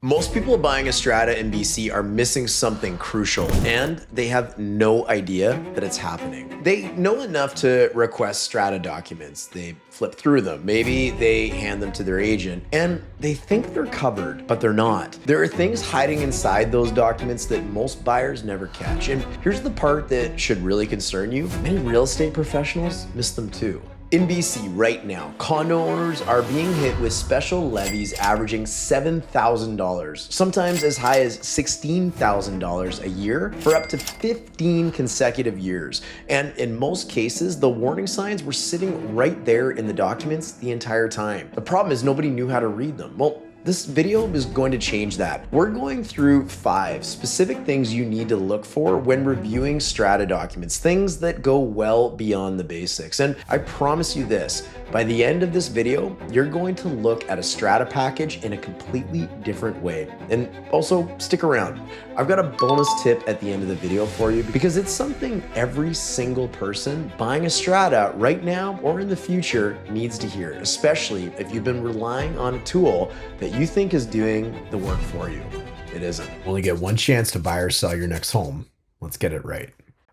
Most people buying a strata in BC are missing something crucial, and they have no idea that it's happening. They know enough to request strata documents. They flip through them. Maybe they hand them to their agent, and they think they're covered, but they're not. There are things hiding inside those documents that most buyers never catch. And here's the part that should really concern you. Many real estate professionals miss them too. In BC right now, condo owners are being hit with special levies averaging $7,000, sometimes as high as $16,000 a year for up to 15 consecutive years. And in most cases, the warning signs were sitting right there in the documents the entire time. The problem is nobody knew how to read them. Well, this video is going to change that. We're going through 5 specific things you need to look for when reviewing strata documents, things that go well beyond the basics. And I promise you this, by the end of this video, you're going to look at a strata package in a completely different way. And also stick around. I've got a bonus tip at the end of the video for you because it's something every single person buying a strata right now or in the future needs to hear, especially if you've been relying on a tool that you think is doing the work for you. It isn't. Only get one chance to buy or sell your next home. Let's get it right.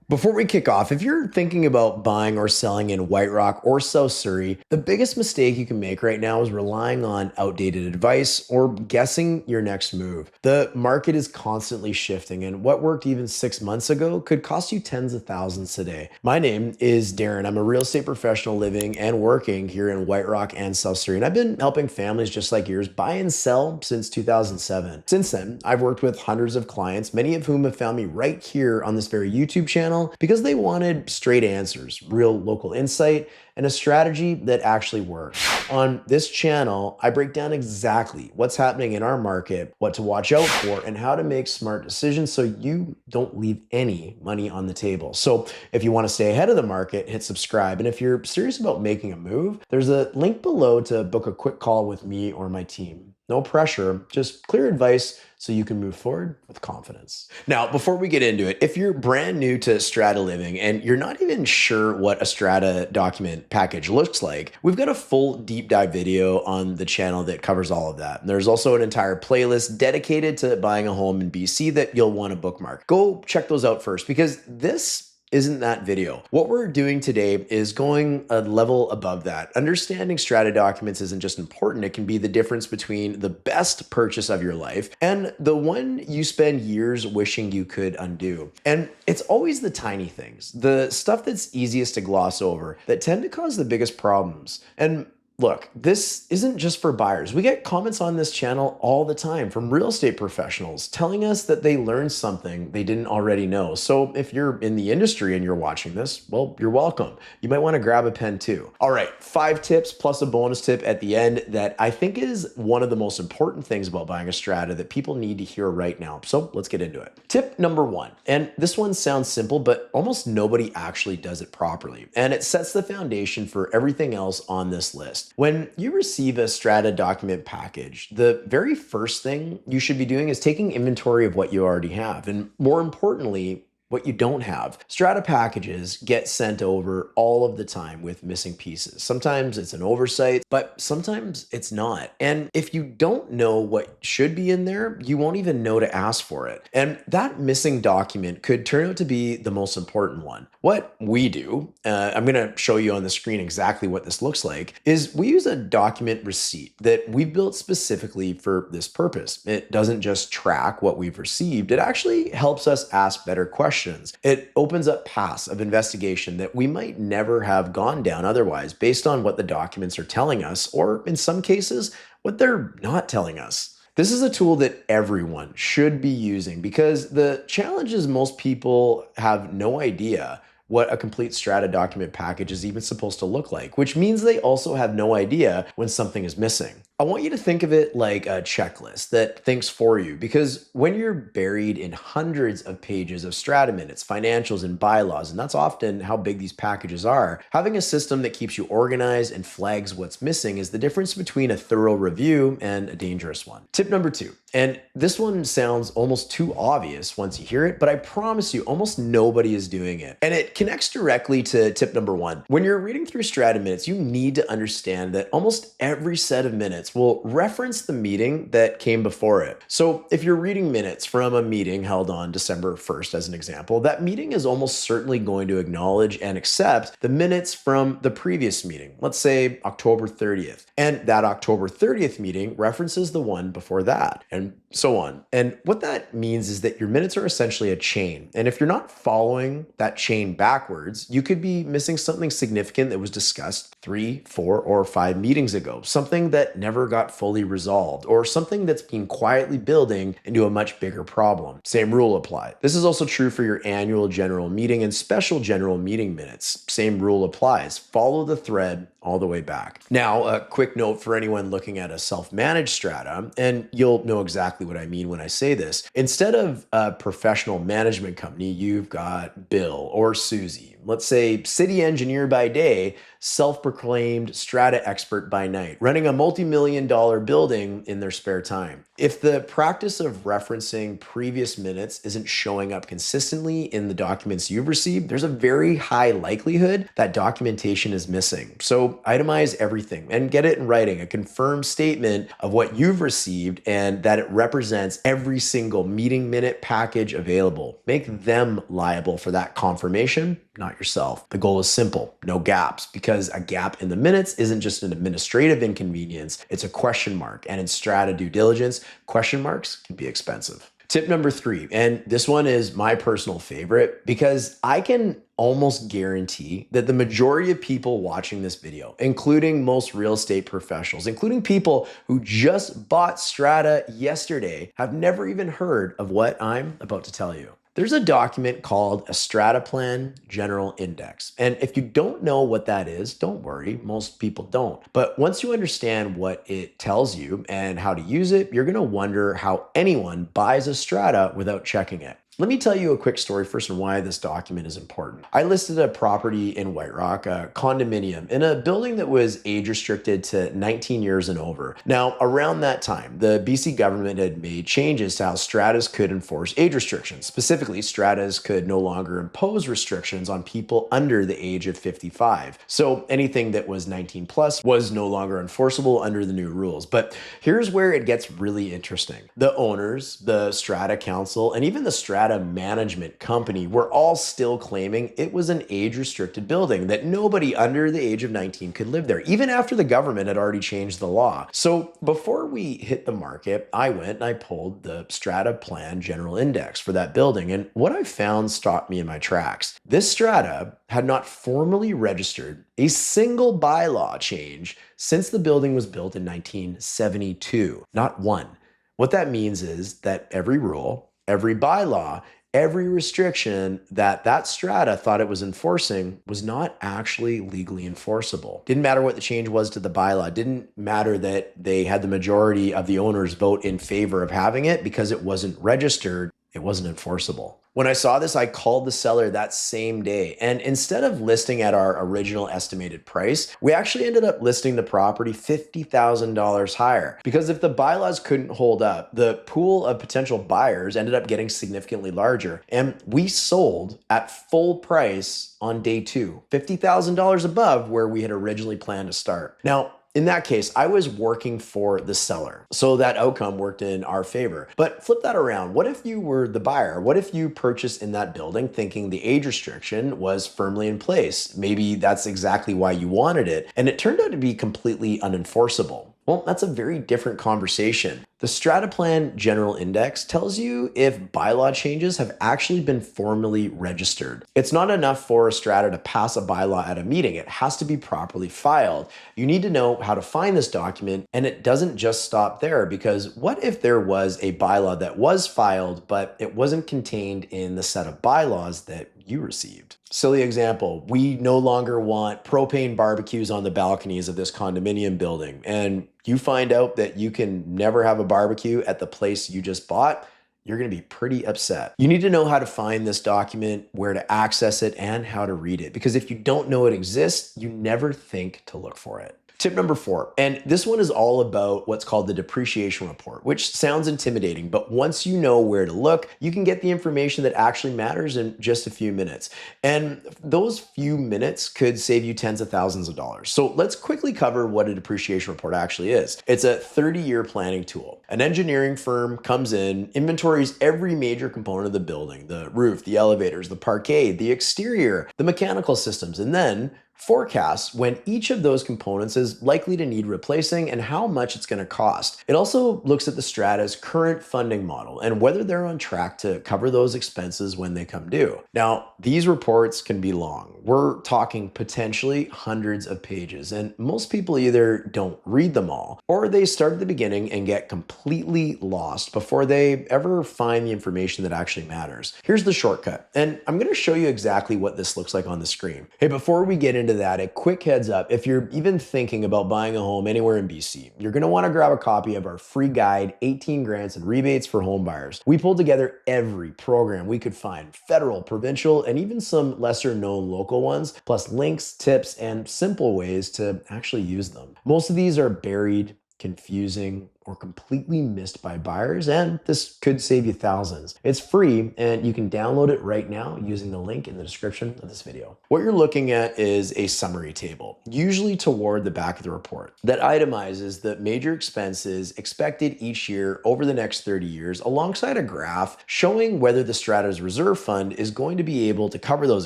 Before we kick off, if you're thinking about buying or selling in White Rock or South Surrey, the biggest mistake you can make right now is relying on outdated advice or guessing your next move. The market is constantly shifting, and what worked even 6 months ago could cost you tens of thousands today. My name is Darren. I'm a real estate professional living and working here in White Rock and South Surrey, and I've been helping families just like yours buy and sell since 2007. Since then, I've worked with hundreds of clients, many of whom have found me right here on this very YouTube channel because they wanted straight answers, real local insight, and a strategy that actually works. On this channel, I break down exactly what's happening in our market, what to watch out for, and how to make smart decisions so you don't leave any money on the table. So if you want to stay ahead of the market, hit subscribe. And if you're serious about making a move, there's a link below to book a quick call with me or my team. No pressure, just clear advice so you can move forward with confidence. Now, before we get into it, if you're brand new to strata living and you're not even sure what a strata document package looks like, we've got a full deep dive video on the channel that covers all of that. And there's also an entire playlist dedicated to buying a home in BC that you'll want to bookmark. Go check those out first because this isn't that video. What we're doing today is going a level above that. Understanding strata documents isn't just important, it can be the difference between the best purchase of your life and the one you spend years wishing you could undo. And it's always the tiny things, the stuff that's easiest to gloss over, that tend to cause the biggest problems. And look, this isn't just for buyers. We get comments on this channel all the time from real estate professionals telling us that they learned something they didn't already know. So if you're in the industry and you're watching this, well, you're welcome. You might want to grab a pen too. All right, 5 tips plus a bonus tip at the end that I think is one of the most important things about buying a strata that people need to hear right now. So let's get into it. Tip number 1, and this one sounds simple, but almost nobody actually does it properly. And it sets the foundation for everything else on this list. When you receive a strata document package, the very first thing you should be doing is taking inventory of what you already have, and more importantly, what you don't have. Strata packages get sent over all of the time with missing pieces. Sometimes it's an oversight, but sometimes it's not. And if you don't know what should be in there, you won't even know to ask for it. And that missing document could turn out to be the most important one. What we do, I'm going to show you on the screen exactly what this looks like, is we use a document receipt that we built specifically for this purpose. It doesn't just track what we've received, it actually helps us ask better questions. It opens up paths of investigation that we might never have gone down otherwise based on what the documents are telling us, or in some cases, what they're not telling us. This is a tool that everyone should be using because the challenge is most people have no idea what a complete strata document package is even supposed to look like, which means they also have no idea when something is missing. I want you to think of it like a checklist that thinks for you, because when you're buried in hundreds of pages of strata minutes, financials, and bylaws, and that's often how big these packages are, having a system that keeps you organized and flags what's missing is the difference between a thorough review and a dangerous one. Tip number 2, and this one sounds almost too obvious once you hear it, but I promise you almost nobody is doing it. And it connects directly to tip number 1. When you're reading through Strata minutes, you need to understand that almost every set of minutes will reference the meeting that came before it. So if you're reading minutes from a meeting held on December 1st as an example, that meeting is almost certainly going to acknowledge and accept the minutes from the previous meeting, let's say October 30th. And that October 30th meeting references the one before that, and so on. And what that means is that your minutes are essentially a chain. And if you're not following that chain backwards, you could be missing something significant that was discussed 3, 4, or 5 meetings ago, something that never got fully resolved, or something that's been quietly building into a much bigger problem. Same rule applies. This is also true for your annual general meeting and special general meeting minutes. Same rule applies. Follow the thread all the way back. Now, a quick note for anyone looking at a self-managed strata, and you'll know exactly what I mean when I say this. Instead of a professional management company, you've got Bill or Susie, let's say city engineer by day, self-proclaimed strata expert by night, running a multi-million-dollar building in their spare time. If the practice of referencing previous minutes isn't showing up consistently in the documents you've received, there's a very high likelihood that documentation is missing. So itemize everything and get it in writing, a confirmed statement of what you've received and that it represents every single meeting minute package available. Make them liable for that confirmation, not yourself. The goal is simple, no gaps, because a gap in the minutes isn't just an administrative inconvenience, it's a question mark. And in strata due diligence, question marks can be expensive. Tip number 3, and this one is my personal favorite because I can almost guarantee that the majority of people watching this video, including most real estate professionals, including people who just bought strata yesterday, have never even heard of what I'm about to tell you. There's a document called a Strata Plan General Index. And if you don't know what that is, don't worry, most people don't. But once you understand what it tells you and how to use it, you're gonna wonder how anyone buys a strata without checking it. Let me tell you a quick story first on why this document is important. I listed a property in White Rock, a condominium, in a building that was age restricted to 19 years and over. Now, around that time, the BC government had made changes to how stratas could enforce age restrictions. Specifically, stratas could no longer impose restrictions on people under the age of 55. So anything that was 19 plus was no longer enforceable under the new rules. But here's where it gets really interesting. The owners, the strata council, and even the strata management company were all still claiming it was an age-restricted building, that nobody under the age of 19 could live there, even after the government had already changed the law. So before we hit the market, I went and I pulled the Strata Plan General Index for that building, and what I found stopped me in my tracks. This strata had not formally registered a single bylaw change since the building was built in 1972, not one. What that means is that every rule, every bylaw, every restriction that strata thought it was enforcing was not actually legally enforceable. Didn't matter what the change was to the bylaw. Didn't matter that they had the majority of the owners vote in favor of having it because it wasn't registered. It wasn't enforceable. When I saw this, I called the seller that same day. And instead of listing at our original estimated price, we actually ended up listing the property $50,000 higher. Because if the bylaws couldn't hold up, the pool of potential buyers ended up getting significantly larger. And we sold at full price on day 2, $50,000 above where we had originally planned to start. Now, in that case, I was working for the seller, so that outcome worked in our favor. But flip that around. What if you were the buyer? What if you purchased in that building thinking the age restriction was firmly in place? Maybe that's exactly why you wanted it, and it turned out to be completely unenforceable. Well, that's a very different conversation. The Strata Plan General Index tells you if bylaw changes have actually been formally registered. It's not enough for a strata to pass a bylaw at a meeting. It has to be properly filed. You need to know how to find this document, and it doesn't just stop there, because what if there was a bylaw that was filed, but it wasn't contained in the set of bylaws that you received? Silly example, we no longer want propane barbecues on the balconies of this condominium building, and you find out that you can never have a barbecue at the place you just bought, you're going to be pretty upset. You need to know how to find this document, where to access it, and how to read it, because if you don't know it exists, you never think to look for it. Tip number 4, and this one is all about what's called the depreciation report, which sounds intimidating, but once you know where to look, you can get the information that actually matters in just a few minutes. And those few minutes could save you tens of thousands of dollars. So let's quickly cover what a depreciation report actually is. It's a 30-year planning tool. An engineering firm comes in, inventories every major component of the building, the roof, the elevators, the parquet, the exterior, the mechanical systems, and then forecasts when each of those components is likely to need replacing and how much it's going to cost. It also looks at the Strata's current funding model and whether they're on track to cover those expenses when they come due. Now, these reports can be long. We're talking potentially hundreds of pages, and most people either don't read them all or they start at the beginning and get completely lost before they ever find the information that actually matters. Here's the shortcut, and I'm going to show you exactly what this looks like on the screen. Hey, before we get into that, a quick heads up, if you're even thinking about buying a home anywhere in BC, you're going to want to grab a copy of our free guide, 18 grants and rebates for home buyers. We pulled together every program we could find, federal, provincial, and even some lesser known local ones, plus links, tips, and simple ways to actually use them. Most of these are buried, confusing, or completely missed by buyers, and this could save you thousands. It's free, and you can download it right now using the link in the description of this video. What you're looking at is a summary table, usually toward the back of the report, that itemizes the major expenses expected each year over the next 30 years, alongside a graph showing whether the Strata's reserve fund is going to be able to cover those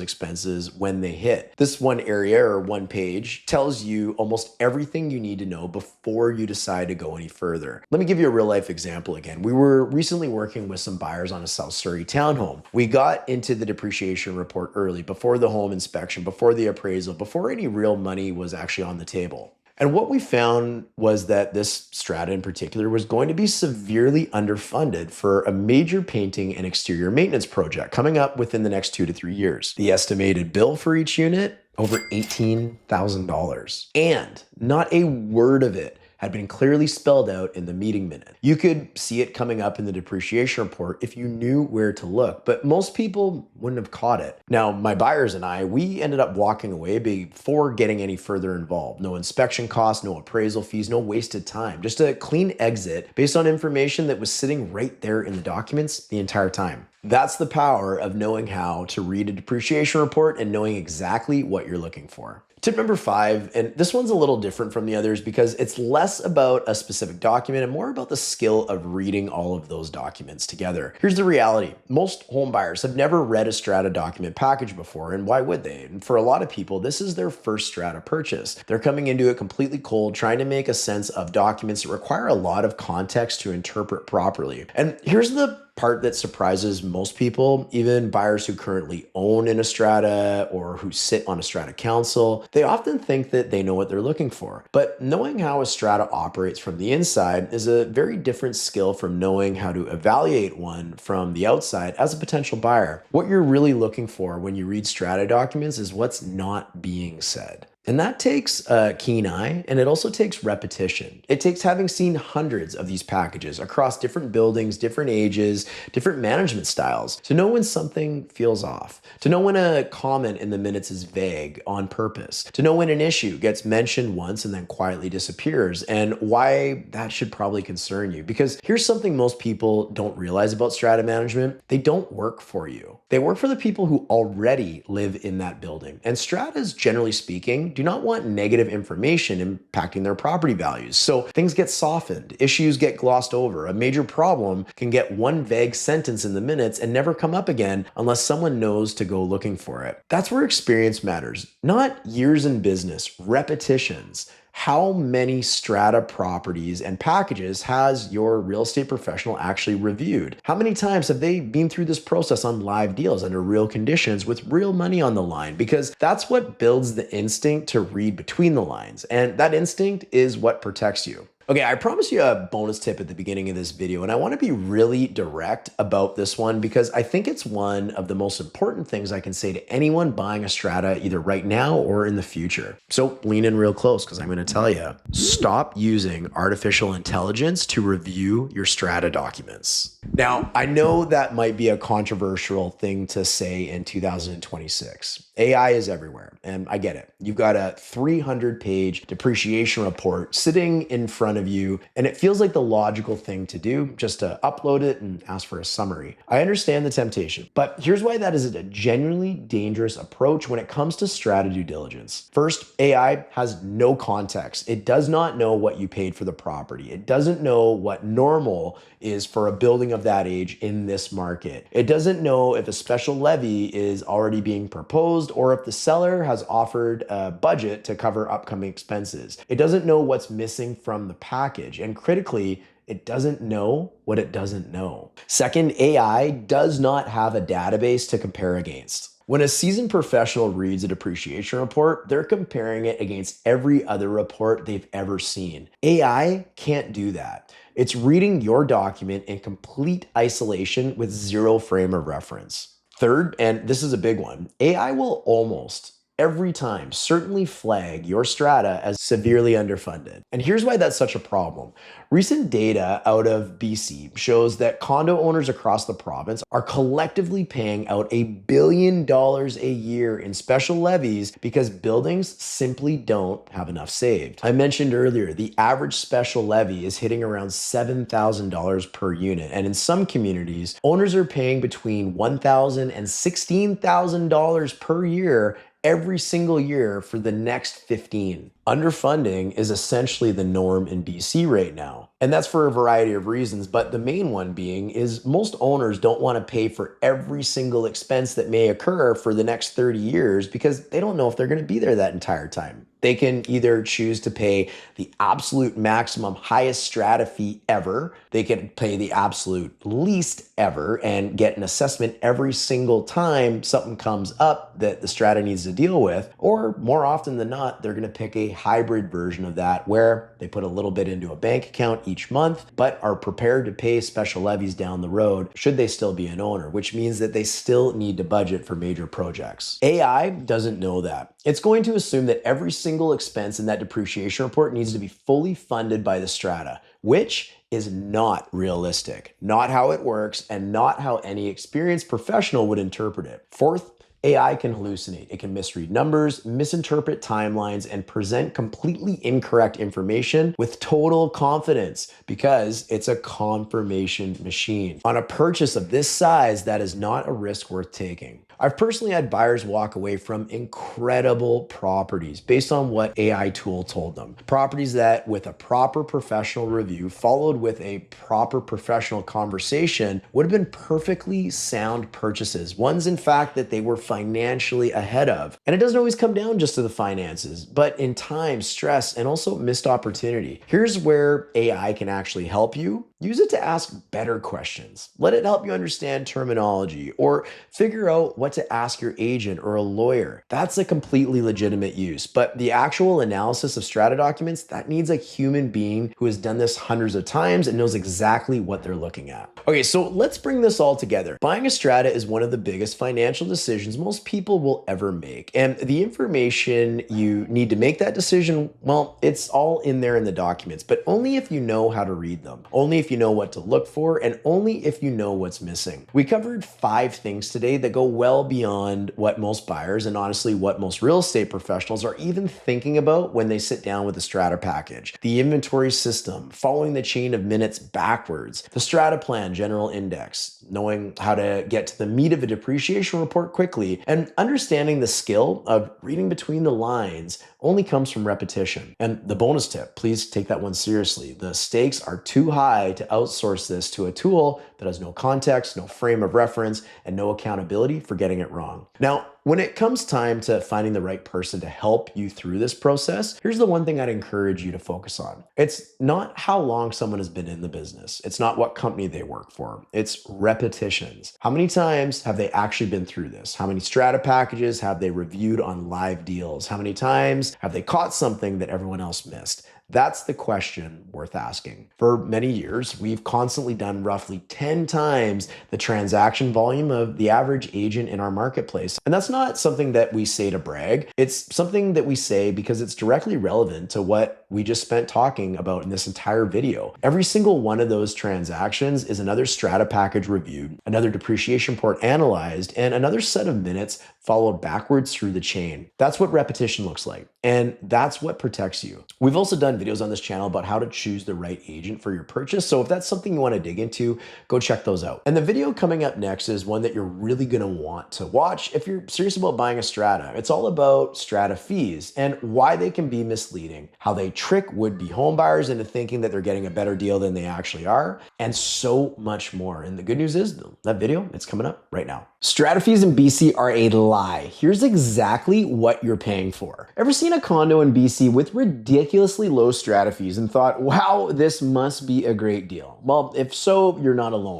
expenses when they hit. This one area or one page tells you almost everything you need to know before you decide to go any further. Let me give you a real life example again. We were recently working with some buyers on a South Surrey townhome. We got into the depreciation report early, before the home inspection, before the appraisal, before any real money was actually on the table. And what we found was that this strata in particular was going to be severely underfunded for a major painting and exterior maintenance project coming up within the next 2 to 3 years. The estimated bill for each unit, over $18,000. And not a word of it had been clearly spelled out in the meeting minute. You could see it coming up in the depreciation report if you knew where to look, but most people wouldn't have caught it. Now, my buyers and I, we ended up walking away before getting any further involved. No inspection costs, no appraisal fees, no wasted time. Just a clean exit based on information that was sitting right there in the documents the entire time. That's the power of knowing how to read a depreciation report and knowing exactly what you're looking for. Tip number 5, and this one's a little different from the others because it's less about a specific document and more about the skill of reading all of those documents together. Here's the reality. Most home buyers have never read a Strata document package before, and why would they? And for a lot of people, this is their first Strata purchase. They're coming into it completely cold, trying to make a sense of documents that require a lot of context to interpret properly. And here's the part that surprises most people, even buyers who currently own in a strata or who sit on a strata council. They often think that they know what they're looking for. But knowing how a strata operates from the inside is a very different skill from knowing how to evaluate one from the outside as a potential buyer. What you're really looking for when you read strata documents is what's not being said. And that takes a keen eye, and it also takes repetition. It takes having seen hundreds of these packages across different buildings, different ages, different management styles, to know when something feels off, to know when a comment in the minutes is vague on purpose, to know when an issue gets mentioned once and then quietly disappears, and why that should probably concern you. Because here's something most people don't realize about strata management. They don't work for you. They work for the people who already live in that building. And stratas, generally speaking, do not want negative information impacting their property values. So things get softened, issues get glossed over. A major problem can get one vague sentence in the minutes and never come up again unless someone knows to go looking for it. That's where experience matters, not years in business, repetitions. How many strata properties and packages has your real estate professional actually reviewed? How many times have they been through this process on live deals under real conditions with real money on the line? Because that's what builds the instinct to read between the lines. And that instinct is what protects you. Okay, I promised you a bonus tip at the beginning of this video, and I want to be really direct about this one because I think it's one of the most important things I can say to anyone buying a strata either right now or in the future. So lean in real close because I'm going to tell you, stop using artificial intelligence to review your strata documents. Now, I know that might be a controversial thing to say in 2026. AI is everywhere, and I get it. You've got a 300-page depreciation report sitting in front of you, and it feels like the logical thing to do just to upload it and ask for a summary. I understand the temptation, but here's why that is a genuinely dangerous approach when it comes to strata due diligence. First, AI has no context. It does not know what you paid for the property. It doesn't know what normal is for a building of that age in this market. It doesn't know if a special levy is already being proposed or if the seller has offered a budget to cover upcoming expenses. It doesn't know what's missing from the package. And critically, it doesn't know what it doesn't know. Second, AI does not have a database to compare against. When a seasoned professional reads a depreciation report, they're comparing it against every other report they've ever seen. AI can't do that. It's reading your document in complete isolation with zero frame of reference. Third, and this is a big one, AI will almost every time certainly flag your strata as severely underfunded. And here's why that's such a problem. Recent data out of BC shows that condo owners across the province are collectively paying out $1 billion a year in special levies because buildings simply don't have enough saved. I mentioned earlier, the average special levy is hitting around $7,000 per unit. And in some communities, owners are paying between $1,000 and $16,000 per year every single year for the next 15. Underfunding is essentially the norm in BC right now. And that's for a variety of reasons, but the main one being is most owners don't want to pay for every single expense that may occur for the next 30 years because they don't know if they're going to be there that entire time. They can either choose to pay the absolute maximum highest strata fee ever. They can pay the absolute least ever and get an assessment every single time something comes up that the strata needs to deal with. Or more often than not, they're going to pick a hybrid version of that where they put a little bit into a bank account each month, but are prepared to pay special levies down the road should they still be an owner, which means that they still need to budget for major projects. AI doesn't know that. It's going to assume that every single expense in that depreciation report needs to be fully funded by the strata, which is not realistic, not how it works, and not how any experienced professional would interpret it. Fourth, AI can hallucinate. It can misread numbers, misinterpret timelines, and present completely incorrect information with total confidence because it's a confirmation machine. On a purchase of this size, that is not a risk worth taking. I've personally had buyers walk away from incredible properties based on what AI tool told them. Properties that with a proper professional review followed with a proper professional conversation would have been perfectly sound purchases. Ones in fact that they were financially ahead of. And it doesn't always come down just to the finances, but in time, stress, and also missed opportunity. Here's where AI can actually help you. Use it to ask better questions. Let it help you understand terminology or figure out what to ask your agent or a lawyer. That's a completely legitimate use, but the actual analysis of strata documents, that needs a human being who has done this hundreds of times and knows exactly what they're looking at. Okay, so let's bring this all together. Buying a strata is one of the biggest financial decisions most people will ever make. And the information you need to make that decision, well, it's all in there in the documents, but only if you know how to read them. Only if you know what to look for, and only if you know what's missing. We covered 5 things today that go well beyond what most buyers and honestly what most real estate professionals are even thinking about when they sit down with a strata package. The inventory system, following the chain of minutes backwards, the Strata Plan General Index, knowing how to get to the meat of a depreciation report quickly, and understanding the skill of reading between the lines only comes from repetition. And the bonus tip, please take that one seriously. The stakes are too high to outsource this to a tool that has no context, no frame of reference, and no accountability for getting it wrong. Now, when it comes time to finding the right person to help you through this process, here's the one thing I'd encourage you to focus on. It's not how long someone has been in the business. It's not what company they work for. It's repetitions. How many times have they actually been through this? How many strata packages have they reviewed on live deals? How many times have they caught something that everyone else missed? That's the question worth asking. For many years, we've constantly done roughly 10 times the transaction volume of the average agent in our marketplace. And that's not something that we say to brag. It's something that we say because it's directly relevant to what we just spent talking about in this entire video. Every single one of those transactions is another strata package reviewed, another depreciation report analyzed, and another set of minutes followed backwards through the chain. That's what repetition looks like. And that's what protects you. We've also done videos on this channel about how to choose the right agent for your purchase. So if that's something you want to dig into, go check those out. And the video coming up next is one that you're really going to want to watch if you're serious about buying a strata. It's all about strata fees and why they can be misleading, how they trick would-be home buyers into thinking that they're getting a better deal than they actually are, and so much more. And the good news is that video, it's coming up right now. Strata fees in BC are a lie. Here's exactly what you're paying for. Ever seen a condo in BC with ridiculously low strata fees and thought, wow, this must be a great deal? Well, if so, you're not alone.